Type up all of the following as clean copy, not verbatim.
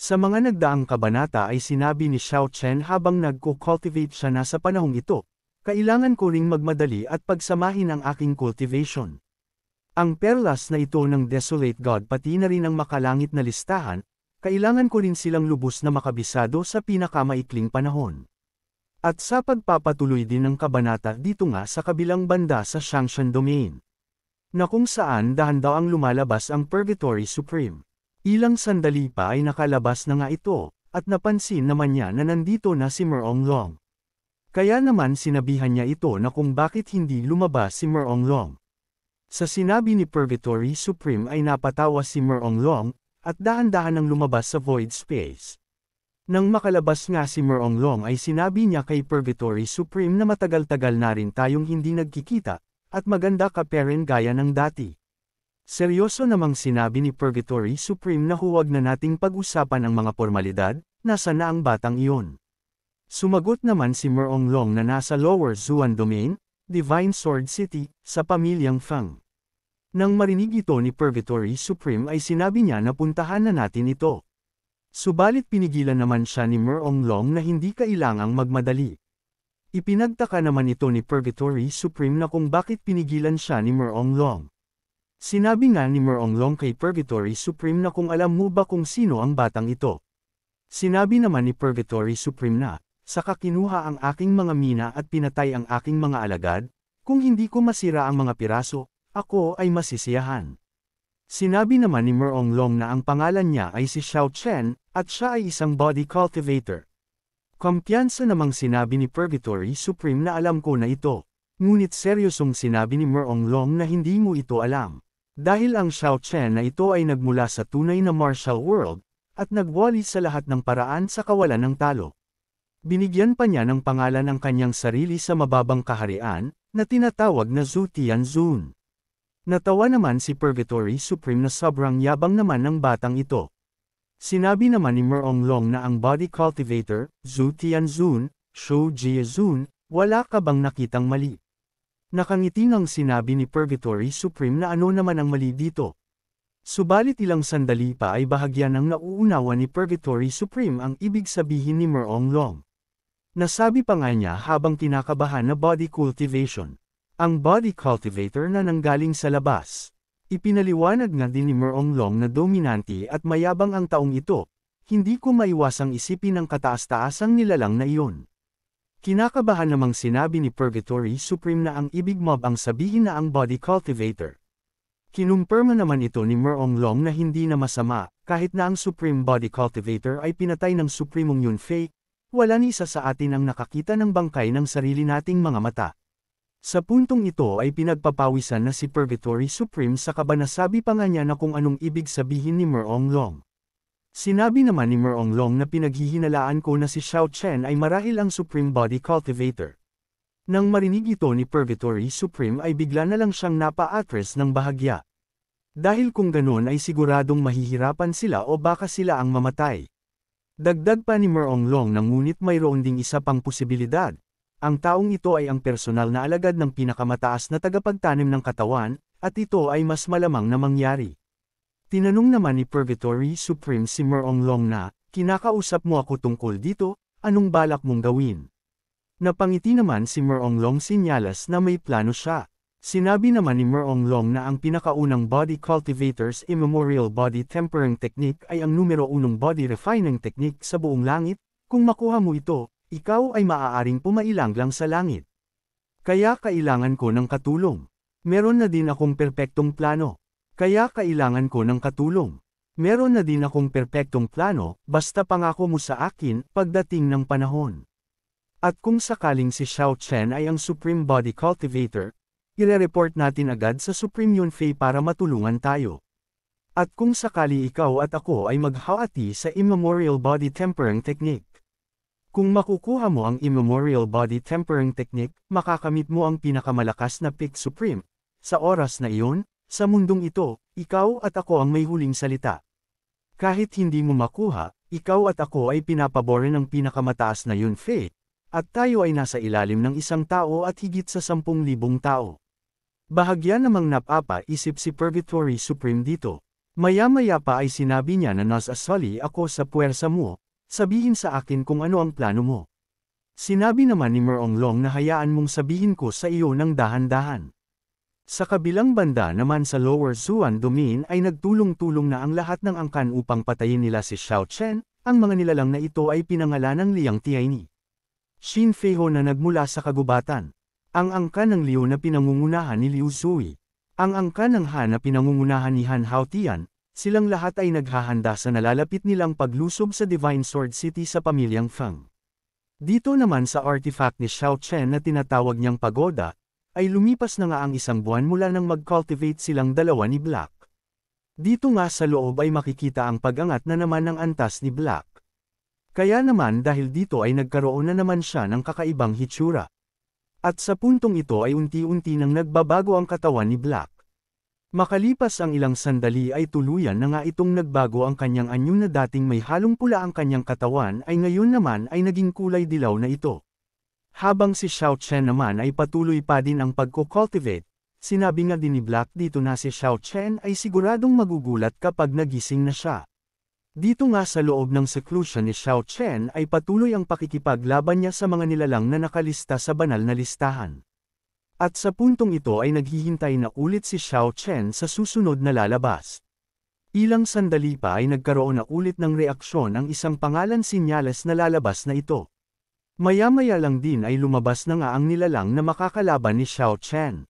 Sa mga nagdaang kabanata ay sinabi ni Xiao Chen habang nagko-cultivate siya na sa panahong ito, kailangan ko ring magmadali at pagsamahin ang aking cultivation. Ang perlas na ito ng Desolate God pati na rin ang makalangit na listahan, kailangan ko rin silang lubos na makabisado sa pinakamaikling panahon. At sa pagpapatuloy din ng kabanata dito nga sa kabilang banda sa Shangshan Domain, na kung saan dahan daw ang lumalabas ang Purgatory Supreme. Ilang sandali pa ay nakalabas na nga ito, at napansin naman niya na nandito na si Merong Long. Kaya naman sinabihan niya ito na kung bakit hindi lumabas si Merong Long. Sa sinabi ni Purgatory Supreme ay napatawa si Merong Long, at dahan-dahan ang lumabas sa void space. Nang makalabas nga si Merong Long ay sinabi niya kay Purgatory Supreme na matagal-tagal na rin tayong hindi nagkikita, at maganda ka pa rin gaya ng dati. Seryoso namang sinabi ni Purgatory Supreme na huwag na nating pag-usapan ang mga formalidad, nasa na ang batang iyon. Sumagot naman si Merong Long na nasa Lower Zuan Domain, Divine Sword City, sa pamilyang Feng. Nang marinig ito ni Purgatory Supreme ay sinabi niya na puntahan na natin ito. Subalit pinigilan naman siya ni Merong Long na hindi kailangang magmadali. Ipinagtaka naman ito ni Purgatory Supreme na kung bakit pinigilan siya ni Merong Long. Sinabi nga ni Merong Long kay Purgatory Supreme na kung alam mo ba kung sino ang batang ito. Sinabi naman ni Purgatory Supreme na, saka kinuha ang aking mga mina at pinatay ang aking mga alagad, kung hindi ko masira ang mga piraso, ako ay masisiyahan. Sinabi naman ni Merong Long na ang pangalan niya ay si Xiao Chen, at siya ay isang body cultivator. Kumpiyansa namang sinabi ni Purgatory Supreme na alam ko na ito. Ngunit seryosong sinabi ni Merong Long na hindi mo ito alam. Dahil ang Xiao Chen na ito ay nagmula sa tunay na martial world, at nagwali sa lahat ng paraan sa kawalan ng talo. Binigyan pa niya ng pangalan ang kanyang sarili sa mababang kaharian, na tinatawag na Zhu Tianzun. Natawa naman si Purgatory Supreme na sobrang yabang naman ng batang ito. Sinabi naman ni Merong Long na ang body cultivator, Zhu Tianzun, Shou Jiazun, wala ka bang nakitang mali? Nakangiti ngang sinabi ni Purgatory Supreme na ano naman ang mali dito. Subalit ilang sandali pa ay bahagya ng nauunawa ni Purgatory Supreme ang ibig sabihin ni Merong Long. Nasabi pa nga niya habang kinakabahan na body cultivation. Ang body cultivator na nanggaling sa labas. Ipinaliwanag nga din ni Merong Long na dominante at mayabang ang taong ito, hindi ko maiwasang isipin ang kataas-taasang nilalang na iyon. Kinakabahan namang sinabi ni Purgatory Supreme na ang ibig mob ang sabihin na ang body cultivator. Kinumpirma naman ito ni Merong Long na hindi na masama, kahit na ang Supreme Body Cultivator ay pinatay ng Supremong Yunfei, wala ni isa sa atin ang nakakita ng bangkay ng sarili nating mga mata. Sa puntong ito ay pinagpapawisan na si Purgatory Supreme sa kabanasabi pa nga niya na kung anong ibig sabihin ni Merong Long. Sinabi naman ni Merong Long na pinaghihinalaan ko na si Xiao Chen ay marahil ang Supreme Body Cultivator. Nang marinig ito ni Purgatory Supreme ay bigla na lang siyang napa-atras ng bahagya. Dahil kung ganoon ay siguradong mahihirapan sila o baka sila ang mamatay. Dagdag pa ni Merong Long na ngunit mayroon ding isa pang posibilidad. Ang taong ito ay ang personal na alagad ng pinakamataas na tagapagtanim ng katawan, at ito ay mas malamang na mangyari. Tinanong naman ni Purgatory Supreme si Merong Long na, kinakausap mo ako tungkol dito, anong balak mong gawin? Napangiti naman si Merong Long sinyalas na may plano siya. Sinabi naman ni Merong Long na ang pinakaunang body cultivator's immemorial body tempering technique ay ang numero 1 body refining technique sa buong langit, kung makuha mo ito, ikaw ay maaaring pumailanglang sa langit. Kaya kailangan ko ng katulong. Meron na din akong perpektong plano. Kaya kailangan ko ng katulong. Meron na din akong perpektong plano, basta pangako mo sa akin, pagdating ng panahon. At kung sakaling si Xiao Chen ay ang Supreme Body Cultivator, ire-report natin agad sa Supreme Yunfei para matulungan tayo. At kung sakali ikaw at ako ay maghawati sa Immemorial Body Tempering Technique. Kung makukuha mo ang Immemorial Body Tempering Technique, makakamit mo ang pinakamalakas na Peak Supreme. Sa oras na iyon, sa mundong ito, ikaw at ako ang may huling salita. Kahit hindi mo makuha, ikaw at ako ay pinapabore ng pinakamataas na Yunfei, at tayo ay nasa ilalim ng isang tao at higit sa 10,000 tao. Bahagya namang napapa-isip si Purgatory Supreme dito. Maya-maya pa ay sinabi niya na nasasali ako sa puwersa mo, sabihin sa akin kung ano ang plano mo. Sinabi naman ni Meronglong na hayaan mong sabihin ko sa iyo ng dahan-dahan. Sa kabilang banda naman sa Lower Zuan Domain ay nagtulong-tulong na ang lahat ng angkan upang patayin nila si Xiao Chen, ang mga nilalang na ito ay pinangalan ng Liang Tianyi. Xin Feiho na nagmula sa kagubatan. Ang angkan ng Liu na pinangungunahan ni Liu Zui. Ang angkan ng Han na pinangungunahan ni Han Haotian, silang lahat ay naghahanda sa nalalapit nilang paglusob sa Divine Sword City sa pamilyang Feng. Dito naman sa artifact ni Xiao Chen na tinatawag niyang pagoda, ay lumipas na nga ang isang buwan mula nang mag-cultivate silang dalawa ni Black. Dito nga sa loob ay makikita ang pag-angat na naman ng antas ni Black. Kaya naman dahil dito ay nagkaroon na naman siya ng kakaibang hitsura. At sa puntong ito ay unti-unti nang nagbabago ang katawan ni Black. Makalipas ang ilang sandali ay tuluyan na nga itong nagbago ang kanyang anyo na dating may halong pula ang kanyang katawan ay ngayon naman ay naging kulay dilaw na ito. Habang si Xiao Chen naman ay patuloy pa din ang pagko-cultivate, sinabi nga din ni Black dito na si Xiao Chen ay siguradong magugulat kapag nagising na siya. Dito nga sa loob ng seclusion ni Xiao Chen ay patuloy ang pakikipaglaban niya sa mga nilalang na nakalista sa banal na listahan. At sa puntong ito ay naghihintay na ulit si Xiao Chen sa susunod na lalabas. Ilang sandali pa ay nagkaroon na ulit ng reaksyon ang isang pangalan sinyales na lalabas na ito. Maya-maya lang din ay lumabas na nga ang nilalang na makakalaban ni Xiao Chen.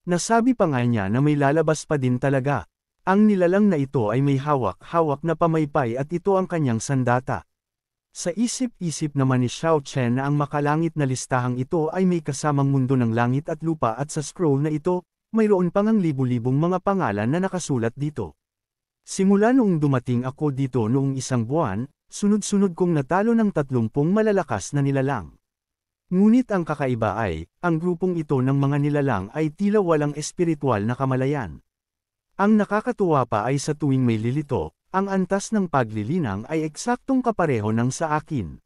Nasabi pa nga niya na may lalabas pa din talaga. Ang nilalang na ito ay may hawak-hawak na pamaypay at ito ang kanyang sandata. Sa isip-isip naman ni Xiao Chen na ang makalangit na listahang ito ay may kasamang mundo ng langit at lupa at sa scroll na ito, mayroon pang ang libu-libong mga pangalan na nakasulat dito. Simula noong dumating ako dito noong isang buwan, sunod-sunod kong natalo ng 30 malalakas na nilalang. Ngunit ang kakaiba ay, ang grupong ito ng mga nilalang ay tila walang espiritual na kamalayan. Ang nakakatuwa pa ay sa tuwing may lilito, ang antas ng paglilinang ay eksaktong kapareho ng sa akin.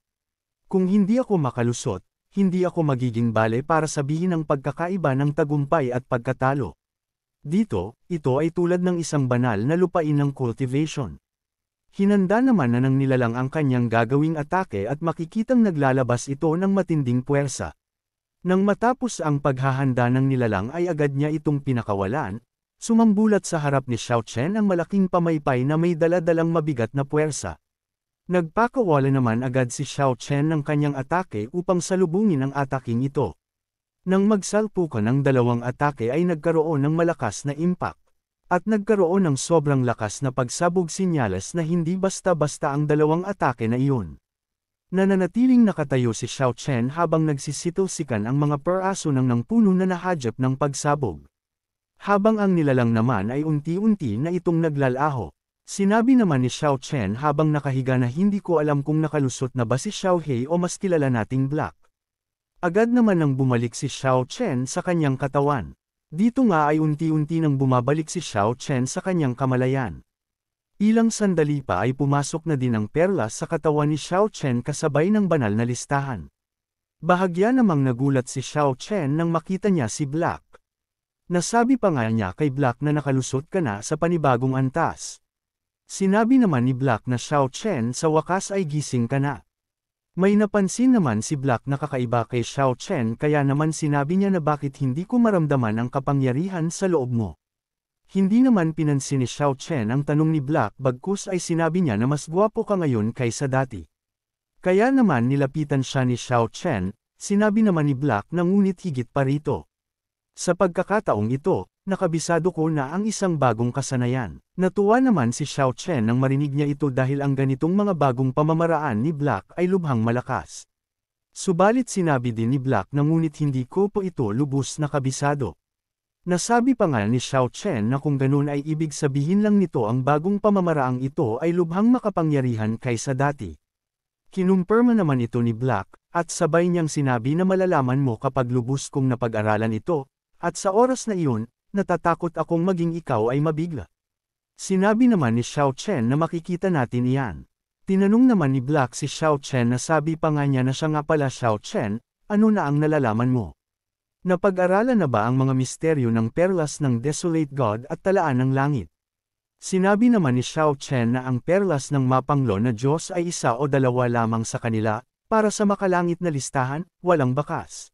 Kung hindi ako makalusot, hindi ako magiging bale para sabihin ang pagkakaiba ng tagumpay at pagkatalo. Dito, ito ay tulad ng isang banal na lupain ng cultivation. Hinanda naman na ng nilalang ang kanyang gagawing atake at makikitang naglalabas ito ng matinding puwersa. Nang matapos ang paghahanda ng nilalang ay agad niya itong pinakawalan, sumambulat sa harap ni Xiao Chen ang malaking pamaypay na may dala-dalang mabigat na puwersa. Nagpakawala naman agad si Xiao Chen ng kanyang atake upang salubungin ang ataking ito. Nang magsalpukan ng dalawang atake ay nagkaroon ng malakas na impact. At nagkaroon ng sobrang lakas na pagsabog sinyales na hindi basta-basta ang dalawang atake na iyon. Nananatiling nakatayo si Xiao Chen habang nagsisitaw-sikan ang mga peraso ng puno na nahadjap ng pagsabog. Habang ang nilalang naman ay unti-unti na itong naglalaho. Sinabi naman ni Xiao Chen habang nakahiga na hindi ko alam kung nakalusot na ba si Xiao Hei o mas kilala nating Black. Agad naman nang bumalik si Xiao Chen sa kanyang katawan. Dito nga ay unti-unti nang bumabalik si Xiao Chen sa kanyang kamalayan. Ilang sandali pa ay pumasok na din ang perlas sa katawan ni Xiao Chen kasabay ng banal na listahan. Bahagya namang nagulat si Xiao Chen nang makita niya si Black. Nasabi pa nga niya kay Black na nakalusot ka na sa panibagong antas. Sinabi naman ni Black na Xiao Chen sa wakas ay gising ka na. May napansin naman si Black na kakaiba kay Xiao Chen kaya naman sinabi niya na bakit hindi ko maramdaman ang kapangyarihan sa loob mo. Hindi naman pinansin ni Xiao Chen ang tanong ni Black bagkus ay sinabi niya na mas gwapo ka ngayon kaysa dati. Kaya naman nilapitan siya ni Xiao Chen, sinabi naman ni Black na ngunit higit pa rito. Sa pagkakataong ito, nakabisado ko na ang isang bagong kasanayan. Natuwa naman si Xiao Chen nang marinig niya ito dahil ang ganitong mga bagong pamamaraan ni Black ay lubhang malakas. Subalit sinabi din ni Black na ngunit hindi ko po ito lubos na kabisado. Nasabi pa nga ni Xiao Chen na kung ganun ay ibig sabihin lang nito ang bagong pamamaraang ito ay lubhang makapangyarihan kaysa dati. Kinumpirma naman ito ni Black, at sabay niyang sinabi na malalaman mo kapag lubos kong napag-aralan ito, at sa oras na iyon, natatakot akong maging ikaw ay mabigla. Sinabi naman ni Xiao Chen na makikita natin iyan. Tinanong naman ni Black si Xiao Chen na sabi pa nga niya na siya nga pala Xiao Chen, ano na ang nalalaman mo? Napag-aralan na ba ang mga misteryo ng perlas ng Desolate God at talaan ng langit? Sinabi naman ni Xiao Chen na ang perlas ng mapanglo na Diyos ay isa o dalawa lamang sa kanila, para sa makalangit na listahan, walang bakas.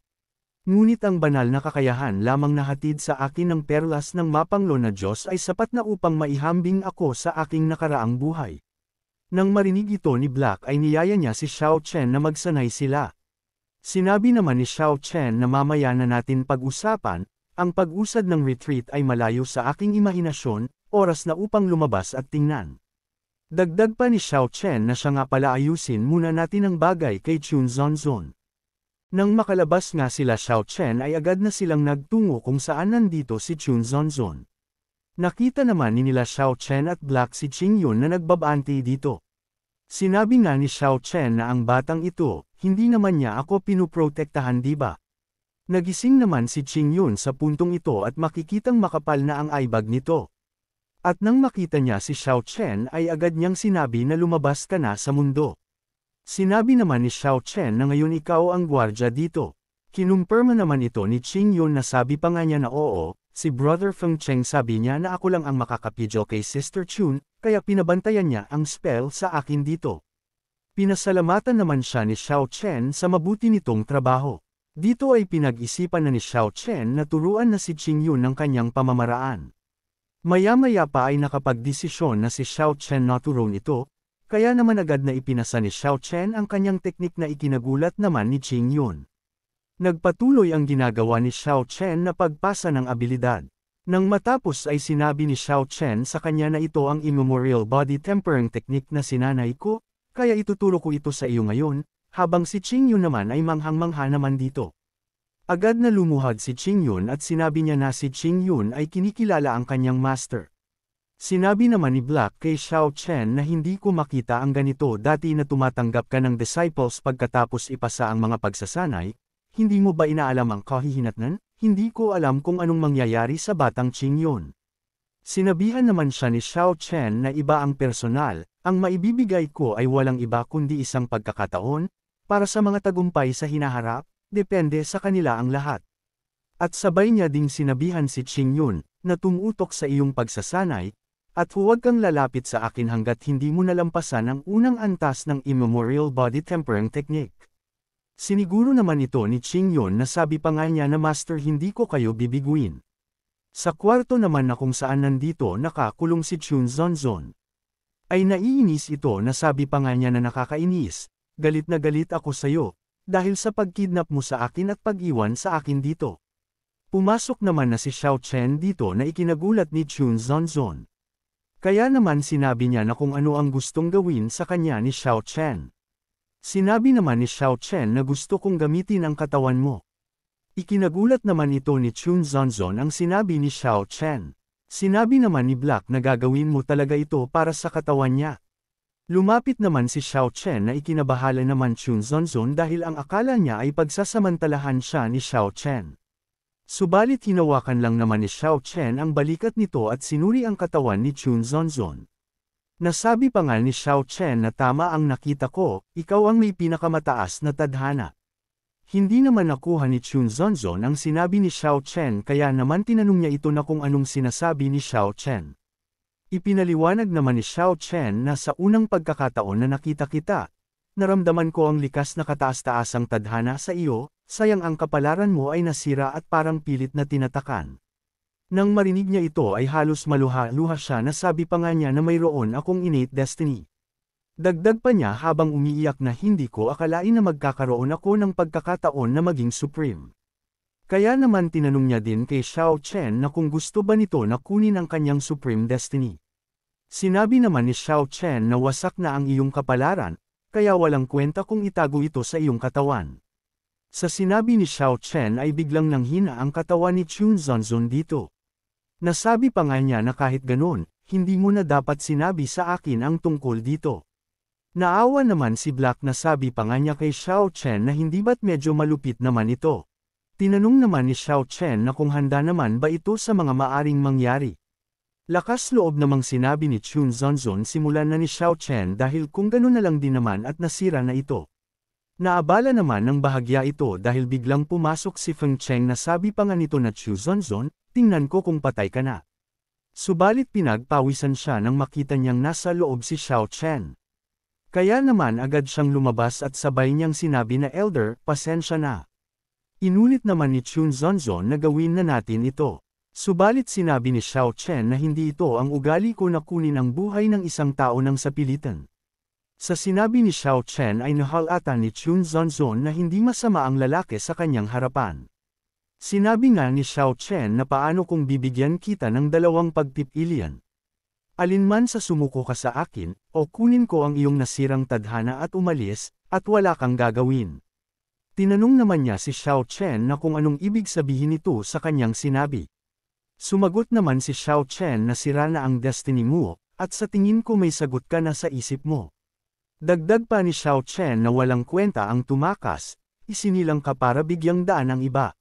Ngunit ang banal na kakayahan lamang na hatid sa akin ng perlas ng mapanglo na Diyos ay sapat na upang maihambing ako sa aking nakaraang buhay. Nang marinig ito ni Black ay niyaya niya si Xiao Chen na magsanay sila. Sinabi naman ni Xiao Chen na mamaya na natin pag-usapan, ang pag-usad ng retreat ay malayo sa aking imahinasyon, oras na upang lumabas at tingnan. Dagdag pa ni Xiao Chen na siya nga pala ayusin muna natin ang bagay kay Chun Zonzon. Nang makalabas nga sila Xiao Chen ay agad na silang nagtungo kung saan nandito si Chun Zonzon. Nakita naman ni nila Xiao Chen at Black si Qing Yun na nagbabante dito. Sinabi nga ni Xiao Chen na ang batang ito, hindi naman niya ako pinuprotektahan diba? Nagising naman si Qing Yun sa puntong ito at makikitang makapal na ang eyebag nito. At nang makita niya si Xiao Chen ay agad niyang sinabi na lumabas ka na sa mundo. Sinabi naman ni Xiao Chen na ngayon ikaw ang gwardya dito. Kinumpirma naman ito ni Qing Yun na sabi pa nga niya na oo, si Brother Feng Cheng sabi niya na ako lang ang makakapidyo kay Sister Chun, kaya pinabantayan niya ang spell sa akin dito. Pinasalamatan naman siya ni Xiao Chen sa mabuti nitong trabaho. Dito ay pinag-isipan na ni Xiao Chen na turuan na si Qing Yun ng kanyang pamamaraan. Maya-maya pa ay nakapagdesisyon na si Xiao Chen na turuan ito, kaya naman agad na ipinasa ni Xiao Chen ang kanyang teknik na ikinagulat naman ni Qing Yun. Nagpatuloy ang ginagawa ni Xiao Chen na pagpasa ng abilidad. Nang matapos ay sinabi ni Xiao Chen sa kanya na ito ang immemorial body tempering technique na sinanay ko, kaya ituturo ko ito sa iyo ngayon, habang si Qing Yun naman ay manghang-mangha naman dito. Agad na lumuhad si Qing Yun at sinabi niya na si Qing Yun ay kinikilala ang kanyang master. Sinabi naman ni Black kay Xiao Chen na hindi ko makita ang ganito dati na tumatanggap ka ng disciples pagkatapos ipasa ang mga pagsasanay, hindi mo ba inaalam ang kahihinatnan? Hindi ko alam kung anong mangyayari sa batang Qing Yun. Sinabihan naman siya ni Xiao Chen na iba ang personal, ang maibibigay ko ay walang iba kundi isang pagkakataon, para sa mga tagumpay sa hinaharap, depende sa kanila ang lahat. At sabay niya ding sinabihan si Qing Yun, na tumutok sa iyong pagsasanay, at huwag kang lalapit sa akin hanggat hindi mo nalampasan ang unang antas ng immemorial body tempering technique. Siniguro naman ito ni Qing Yun na sabi pa nga niya na master hindi ko kayo bibiguin. Sa kwarto naman na kung saan nandito nakakulong si Chun Zonzon. Ay naiinis ito na sabi pa nga niya na nakakainis, galit na galit ako sayo, dahil sa pagkidnap mo sa akin at pag-iwan sa akin dito. Pumasok naman na si Xiao Chen dito na ikinagulat ni Chun Zonzon. Kaya naman sinabi niya na kung ano ang gustong gawin sa kanya ni Xiao Chen. Sinabi naman ni Xiao Chen na gusto kong gamitin ang katawan mo. Ikinagulat naman ito ni Chun Zonzon ang sinabi ni Xiao Chen. Sinabi naman ni Black na gagawin mo talaga ito para sa katawan niya. Lumapit naman si Xiao Chen na ikinabahala naman Chun Zonzon dahil ang akala niya ay pagsasamantalahan siya ni Xiao Chen. Subalit hinawakan lang naman ni Xiao Chen ang balikat nito at sinuri ang katawan ni Chun Zonzon. Nasabi pa nga ni Xiao Chen na tama ang nakita ko, ikaw ang may pinakamataas na tadhana. Hindi naman nakuha ni Chun Zonzon ang sinabi ni Xiao Chen kaya naman tinanong niya ito na kung anong sinasabi ni Xiao Chen. Ipinaliwanag naman ni Xiao Chen na sa unang pagkakataon na nakita kita, naramdaman ko ang likas na kataas-taasang tadhana sa iyo, sayang ang kapalaran mo ay nasira at parang pilit na tinatakan. Nang marinig niya ito ay halos maluha-luha siya na sabi pa nga niya na mayroon akong innate destiny. Dagdag pa niya habang umiiyak na hindi ko akalain na magkakaroon ako ng pagkakataon na maging supreme. Kaya naman tinanong niya din kay Xiao Chen na kung gusto ba nito na kunin ang kanyang supreme destiny. Sinabi naman ni Xiao Chen na wasak na ang iyong kapalaran, kaya walang kwenta kung itago ito sa iyong katawan. Sa sinabi ni Xiao Chen ay biglang nanghina ang katawan ni Chun Zonzon dito. Nasabi pa nga niya na kahit ganun, hindi mo na dapat sinabi sa akin ang tungkol dito. Naawa naman si Black na sabi pa nga niya kay Xiao Chen na hindi ba't medyo malupit naman ito. Tinanong naman ni Xiao Chen na kung handa naman ba ito sa mga maaring mangyari. Lakas loob namang sinabi ni Chun Zonzon simulan na ni Xiao Chen dahil kung ganun na lang din naman at nasira na ito. Naabala naman ng bahagya ito dahil biglang pumasok si Feng Cheng na sabi pa nga nito na Chun Zonzon, tingnan ko kung patay ka na. Subalit pinagpawisan siya nang makita niyang nasa loob si Xiao Chen. Kaya naman agad siyang lumabas at sabay niyang sinabi na Elder, pasensya na. Inulit naman ni Chun Zonzon na gawin na natin ito. Subalit sinabi ni Xiao Chen na hindi ito ang ugali ko na kunin ang buhay ng isang tao ng sapilitan. Sa sinabi ni Xiao Chen ay nahalata ni Chun Zonzon na hindi masama ang lalaki sa kanyang harapan. Sinabi nga ni Xiao Chen na paano kung bibigyan kita ng dalawang pagpipilian. Alinman sa sumuko ka sa akin, o kunin ko ang iyong nasirang tadhana at umalis, at wala kang gagawin. Tinanong naman niya si Xiao Chen na kung anong ibig sabihin nito sa kanyang sinabi. Sumagot naman si Xiao Chen na sira na ang destiny mo, at sa tingin ko may sagot ka na sa isip mo. Dagdag pa ni Xiao Chen na walang kwenta ang tumakas, isinilang ka para bigyang daan ang iba.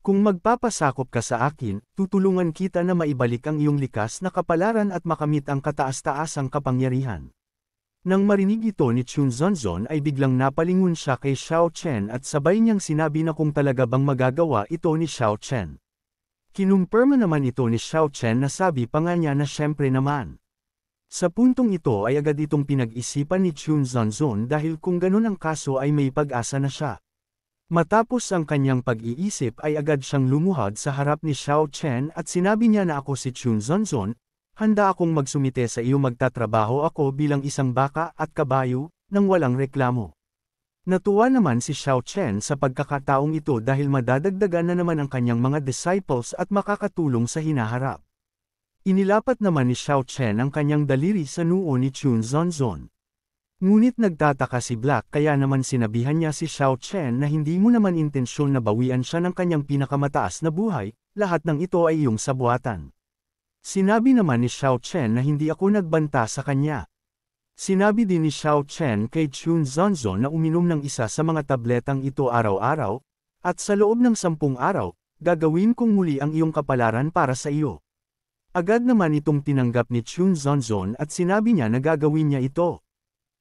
Kung magpapasakop ka sa akin, tutulungan kita na maibalik ang iyong likas na kapalaran at makamit ang kataas-taasang kapangyarihan. Nang marinig ito ni Chun Zonzon ay biglang napalingon siya kay Xiao Chen at sabay niyang sinabi na kung talaga bang magagawa ito ni Xiao Chen. Kinumpirma naman ito ni Xiao Chen na sabi pa nga niya na syempre naman. Sa puntong ito ay agad itong pinag-isipan ni Chun Zonzon dahil kung ganun ang kaso ay may pag-asa na siya. Matapos ang kanyang pag-iisip ay agad siyang lumuhad sa harap ni Xiao Chen at sinabi niya na ako si Chun Zonzon, handa akong magsumite sa iyo, magtatrabaho ako bilang isang baka at kabayo, nang walang reklamo. Natuwa naman si Xiao Chen sa pagkakataong ito dahil madadagdagan na naman ang kanyang mga disciples at makakatulong sa hinaharap. Inilapat naman ni Xiao Chen ang kanyang daliri sa noo ni Chun Zonzon. Ngunit nagtataka si Black kaya naman sinabihan niya si Xiao Chen na hindi mo naman intensyon na bawian siya ng kanyang pinakamataas na buhay, lahat ng ito ay iyong sabuatan. Sinabi naman ni Xiao Chen na hindi ako nagbanta sa kanya. Sinabi din ni Xiao Chen kay Chun Zonzon na uminom ng isa sa mga tabletang ito araw-araw, at sa loob ng 10 araw, gagawin kong muli ang iyong kapalaran para sa iyo. Agad naman itong tinanggap ni Chun Zonzon at sinabi niya na gagawin niya ito.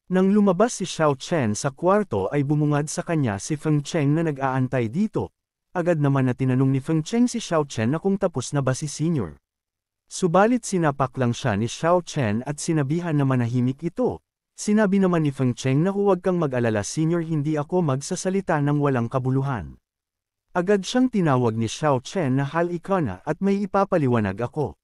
Nang lumabas si Xiao Chen sa kwarto ay bumungad sa kanya si Feng Cheng na nag-aantay dito. Agad naman na tinanong ni Feng Cheng si Xiao Chen na kung tapos na ba si Senior. Subalit sinapak lang siya ni Xiao Chen at sinabihan na manahimik ito. Sinabi naman ni Feng Cheng na huwag kang mag-alala Senior, hindi ako magsasalita ng walang kabuluhan. Agad siyang tinawag ni Xiao Chen na halika na at may ipapaliwanag ako.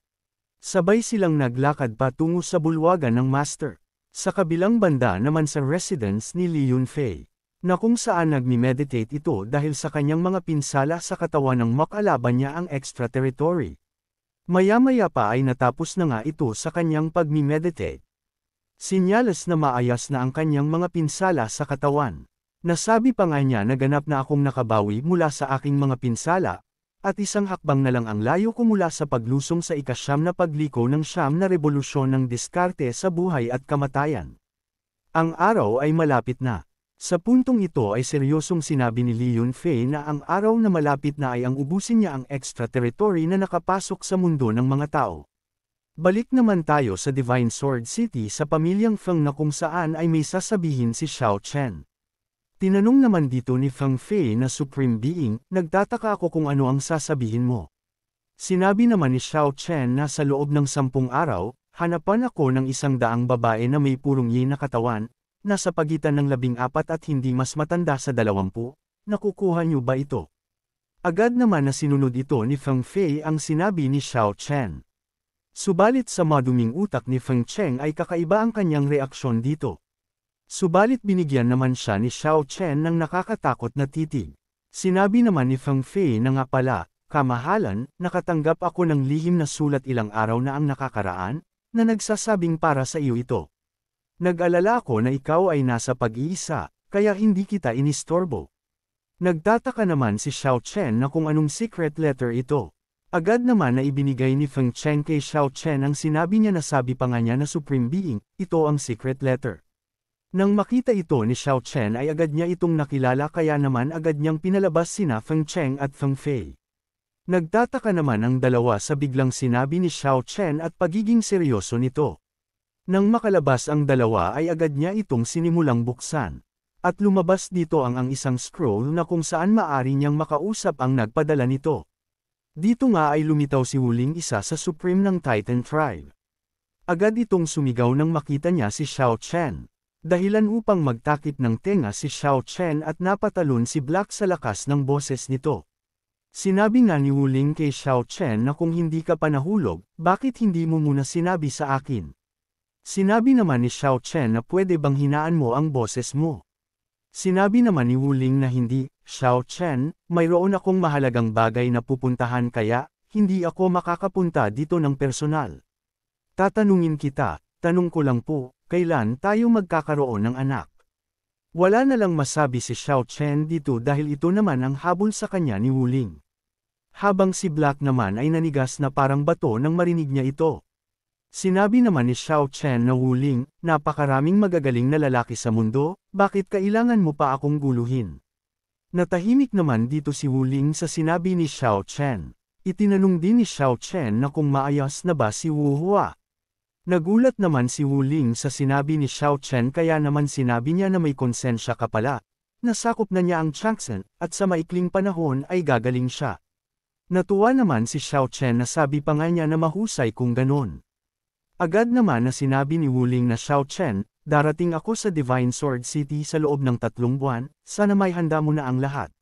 Sabay silang naglakad patungo sa bulwagan ng Master. Sa kabilang banda naman sa residence ni Li Yunfei, na kung saan nagmi-meditate ito dahil sa kanyang mga pinsala sa katawan ng makalaban niya ang extra territory. Maya-maya pa ay natapos na nga ito sa kanyang pagmi-meditate. Sinyalas na maayos na ang kanyang mga pinsala sa katawan. Nasabi pa nga niya na ganap na akong nakabawi mula sa aking mga pinsala, at isang hakbang na lang ang layo ko mula sa paglusong sa ika-9 na pagliko ng 9 na revolusyon ng diskarte sa buhay at kamatayan. Ang araw ay malapit na. Sa puntong ito ay seryosong sinabi ni Li Yunfei na ang araw na malapit na ay ang ubusin niya ang extra territory na nakapasok sa mundo ng mga tao. Balik naman tayo sa Divine Sword City sa pamilyang Feng na kung saan ay may sasabihin si Xiao Chen. Tinanong naman dito ni Feng Fei na Supreme Being, nagtataka ako kung ano ang sasabihin mo. Sinabi naman ni Xiao Chen na sa loob ng 10 araw, hanapan ako ng 100 babae na may purong yin na katawan, nasa pagitan ng 14 at hindi mas matanda sa 20, nakukuha niyo ba ito? Agad naman na sinunod ito ni Feng Fei ang sinabi ni Xiao Chen. Subalit sa maduming utak ni Feng Cheng ay kakaiba ang kanyang reaksyon dito. Subalit binigyan naman siya ni Xiao Chen ng nakakatakot na titig. Sinabi naman ni Feng Fei na nga pala, kamahalan, nakatanggap ako ng lihim na sulat ilang araw na ang nakakaraan, na nagsasabing para sa iyo ito. Nag-alala ako na ikaw ay nasa pag-iisa, kaya hindi kita inistorbo. Nagtataka naman si Xiao Chen na kung anong secret letter ito. Agad naman na ibinigay ni Feng Cheng kay Xiao Chen ang sinabi niya na sabi pa nga niya na Supreme Being, ito ang secret letter. Nang makita ito ni Xiao Chen ay agad niya itong nakilala kaya naman agad niyang pinalabas sina Feng Cheng at Feng Fei. Nagtataka naman ang dalawa sa biglang sinabi ni Xiao Chen at pagiging seryoso nito. Nang makalabas ang dalawa ay agad niya itong sinimulang buksan. At lumabas dito ang isang scroll na kung saan maari niyang makausap ang nagpadala nito. Dito nga ay lumitaw si Wuling, isa sa Supreme ng Titan Tribe. Agad itong sumigaw nang makita niya si Xiao Chen. Dahilan upang magtakip ng tenga si Xiao Chen at napatalon si Black sa lakas ng boses nito. Sinabi nga ni Wuling kay Xiao Chen na kung hindi ka pa nahulog, bakit hindi mo muna sinabi sa akin? Sinabi naman ni Xiao Chen na pwede bang hinaan mo ang boses mo. Sinabi naman ni Wuling na hindi, Xiao Chen, mayroon akong mahalagang bagay na pupuntahan kaya, hindi ako makakapunta dito ng personal. Tatanungin kita, tanong ko lang po, kailan tayo magkakaroon ng anak? Wala na lang masabi si Xiao Chen dito dahil ito naman ang habol sa kanya ni Wuling. Habang si Black naman ay nanigas na parang bato nang marinig niya ito. Sinabi naman ni Xiao Chen na Wuling, napakaraming magagaling na lalaki sa mundo, bakit kailangan mo pa akong guluhin? Natahimik naman dito si Wuling sa sinabi ni Xiao Chen. Itinanong din ni Xiao Chen na kung maayos na ba si Wu Hua. Nagulat naman si Wuling sa sinabi ni Xiao Chen kaya naman sinabi niya na may konsensya ka pala. Nasakop na niya ang Changsen, at sa maikling panahon ay gagaling siya. Natuwa naman si Xiao Chen na sabi pa nga niya na mahusay kung ganon. Agad naman na sinabi ni Wuling na Xiao Chen, darating ako sa Divine Sword City sa loob ng 3 buwan, sana may handa mo na ang lahat.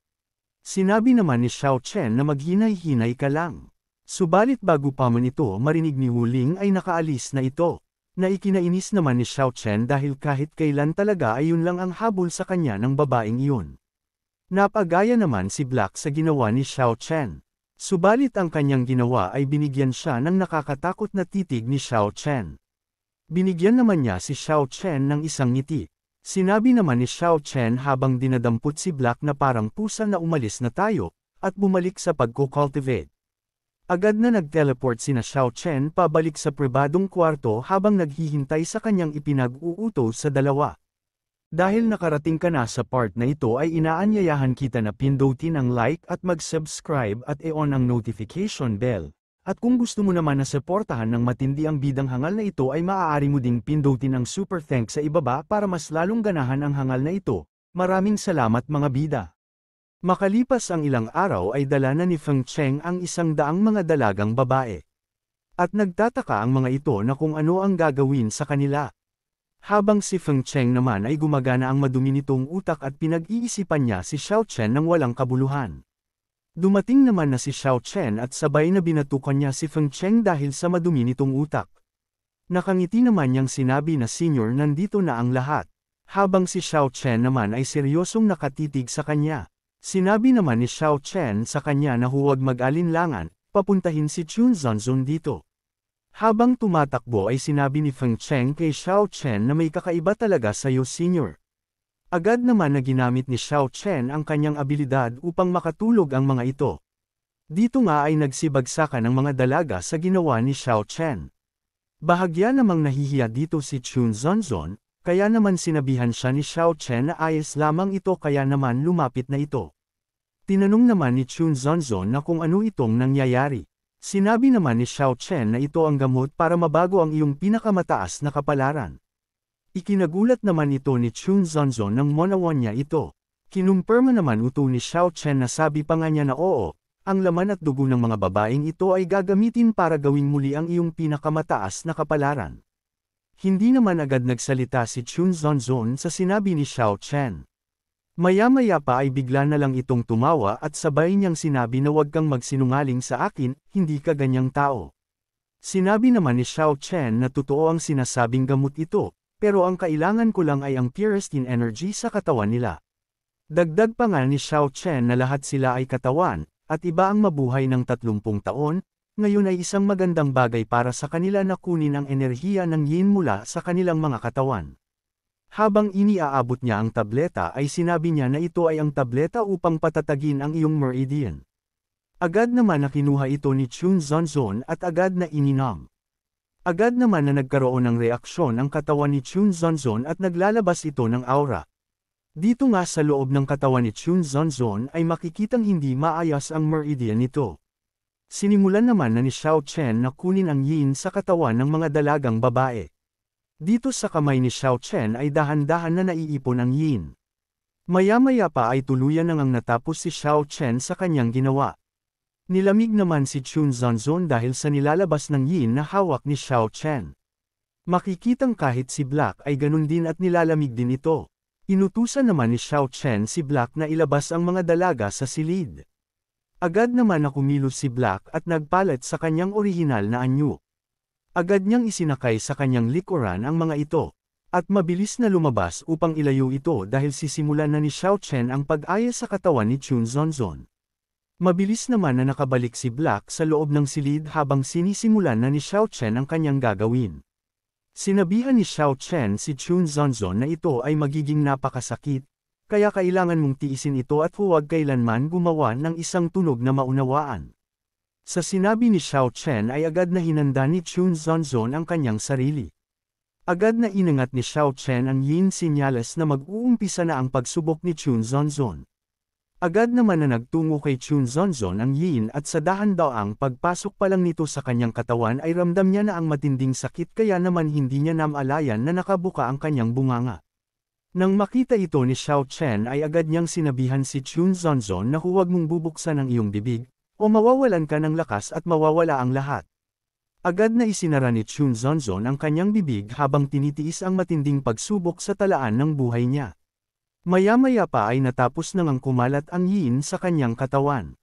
Sinabi naman ni Xiao Chen na maghinay-hinay ka lang. Subalit bago pa man ito marinig ni Wuling ay nakaalis na ito. Naikinainis naman ni Xiao Chen dahil kahit kailan talaga ay yun lang ang habol sa kanya ng babaeng iyon. Napagaya naman si Black sa ginawa ni Xiao Chen. Subalit ang kanyang ginawa ay binigyan siya ng nakakatakot na titig ni Xiao Chen. Binigyan naman niya si Xiao Chen ng isang ngiti. Sinabi naman ni Xiao Chen habang dinadampot si Black na parang pusa na umalis na tayo, at bumalik sa pagko-cultivate. Agad na nag-teleport sina Xiao Chen pabalik sa pribadong kwarto habang naghihintay sa kanyang ipinag-uutos sa dalawa. Dahil nakarating ka na sa part na ito ay inaanyayahan kita na pindutin ang like at mag-subscribe at i-on ang notification bell. At kung gusto mo naman na suportahan ng matindi ang bidang hangal na ito ay maaari mo ding pindutin ang super thanks sa ibaba para mas lalong ganahan ang hangal na ito. Maraming salamat mga bida. Makalipas ang ilang araw ay dala na ni Feng Cheng ang 100 mga dalagang babae. At nagtataka ang mga ito na kung ano ang gagawin sa kanila. Habang si Feng Cheng naman ay gumagana ang madumi nitong utak at pinag-iisipan niya si Xiao Chen ng walang kabuluhan. Dumating naman na si Xiao Chen at sabay na binatukan niya si Feng Cheng dahil sa madumi nitong utak. Nakangiti naman niyang sinabi na senior nandito na ang lahat. Habang si Xiao Chen naman ay seryosong nakatitig sa kanya. Sinabi naman ni Xiao Chen sa kanya na huwag mag-alinlangan, papuntahin si Chun Zanzun dito. Habang tumatakbo ay sinabi ni Feng Cheng kay Xiao Chen na may kakaiba talaga sa iyo senior. Agad naman na ginamit ni Xiao Chen ang kanyang abilidad upang makatulog ang mga ito. Dito nga ay nagsibagsakan ang mga dalaga sa ginawa ni Xiao Chen. Bahagya namang nahihiya dito si Chun Zanzun, kaya naman sinabihan siya ni Xiao Chen na ayos lamang ito kaya naman lumapit na ito. Tinanong naman ni Chun Zanzun na kung ano itong nangyayari. Sinabi naman ni Xiao Chen na ito ang gamot para mabago ang iyong pinakamataas na kapalaran. Ikinagulat naman ito ni Chun Zanzun nang manawan niya ito. Kinumpirma naman ito ni Xiao Chen na sabi pa nga niya na oo, ang laman at dugo ng mga babaeng ito ay gagamitin para gawing muli ang iyong pinakamataas na kapalaran. Hindi naman agad nagsalita si Chun Zanzun sa sinabi ni Xiao Chen. Maya-maya pa ay bigla na lang itong tumawa at sabay niyang sinabi na huwag kang magsinungaling sa akin, hindi ka ganyang tao. Sinabi naman ni Xiao Chen na totoo ang sinasabing gamot ito, pero ang kailangan ko lang ay ang purest in energy sa katawan nila. Dagdag pa nga ni Xiao Chen na lahat sila ay katawan, at iba ang mabuhay ng 30 taon, ngayon ay isang magandang bagay para sa kanila na kunin ang enerhiya ng yin mula sa kanilang mga katawan. Habang iniaabot niya ang tableta ay sinabi niya na ito ay ang tableta upang patatagin ang iyong meridian. Agad naman na kinuha ito ni Chun Zanzun at agad na ininom. Agad naman na nagkaroon ng reaksyon ang katawan ni Chun Zanzun at naglalabas ito ng aura. Dito nga sa loob ng katawan ni Chun Zanzun ay makikitang hindi maayos ang meridian nito. Sinimulan naman na ni Xiao Chen na kunin ang yin sa katawan ng mga dalagang babae. Dito sa kamay ni Xiao Chen ay dahan-dahan na naiipon ang yin. Maya-maya pa ay tuluyan nang natapos si Xiao Chen sa kanyang ginawa. Nilamig naman si Chun Zonzon dahil sa nilalabas ng yin na hawak ni Xiao Chen. Makikitang kahit si Black ay ganun din at nilalamig din ito. Inutusan naman ni Xiao Chen si Black na ilabas ang mga dalaga sa silid. Agad naman na kumilos si Black at nagpalit sa kanyang orihinal na anyo. Agad niyang isinakay sa kanyang likuran ang mga ito, at mabilis na lumabas upang ilayo ito dahil sisimulan na ni Xiao Chen ang pag-ayos sa katawan ni Chun Zonzon. Mabilis naman na nakabalik si Black sa loob ng silid habang sinisimulan na ni Xiao Chen ang kanyang gagawin. Sinabihan ni Xiao Chen si Chun Zonzon na ito ay magiging napakasakit, kaya kailangan mong tiisin ito at huwag kailanman gumawa ng isang tunog na maunawaan. Sa sinabi ni Xiao Chen ay agad na hinanda ni Chun Zonzon ang kanyang sarili. Agad na inangat ni Xiao Chen ang yin senyales na mag-uumpisa na ang pagsubok ni Chun Zonzon. Agad naman na nagtungo kay Chun Zonzon ang yin at sa dahan-daang pagpasok pa lang nito sa kanyang katawan ay ramdam niya na ang matinding sakit kaya naman hindi niya namalayan na nakabuka ang kanyang bunganga. Nang makita ito ni Xiao Chen ay agad niyang sinabihan si Chun Zonzon na huwag mong bubuksan ang iyong bibig, o mawawalan ka ng lakas at mawawala ang lahat. Agad na isinara ni Chun Zonzon ang kanyang bibig habang tinitiis ang matinding pagsubok sa talaan ng buhay niya. Maya-maya pa ay natapos nang kumalat ang yin sa kanyang katawan.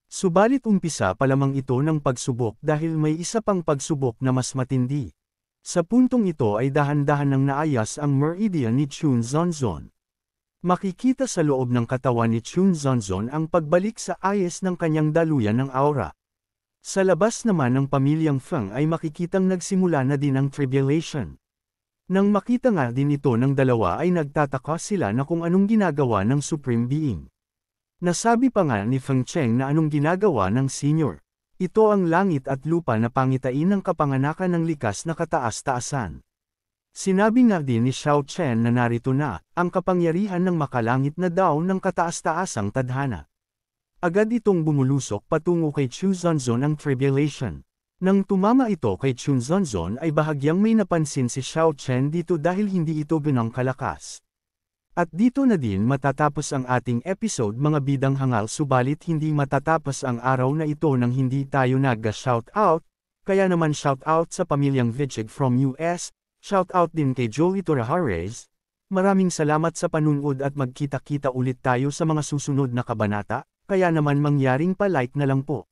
Subalit umpisa pa lamang ito ng pagsubok dahil may isa pang pagsubok na mas matindi. Sa puntong ito ay dahan-dahan nang naayas ang meridian ni Chun Zonzon. Makikita sa loob ng katawan ni Chun Zonzon ang pagbalik sa ayos ng kanyang daluyan ng aura. Sa labas naman ng pamilyang Feng ay makikitang nagsimula na din ang tribulation. Nang makita nga din ito ng dalawa ay nagtataka sila na kung anong ginagawa ng Supreme Being. Nasabi pa nga ni Feng Cheng na anong ginagawa ng Senior. Ito ang langit at lupa na pangitain ng kapanganakan ng likas na kataas-taasan. Sinabi nga din ni Xiao Chen na narito na, ang kapangyarihan ng makalangit na daon ng kataas-taasang tadhana. Agad itong bumulusok patungo kay Chun Zonzon ang tribulation. Nang tumama ito kay Chun Zonzon ay bahagyang may napansin si Xiao Chen dito dahil hindi ito ganang kalakas. At dito na din matatapos ang ating episode mga bidang hangal subalit hindi matatapos ang araw na ito nang hindi tayo nag-shoutout, kaya naman shoutout sa pamilyang Vichig from US, shoutout din kay Joey Torrejares. Maraming salamat sa panunood at magkita-kita ulit tayo sa mga susunod na kabanata, kaya naman mangyaring pa-like na lang po.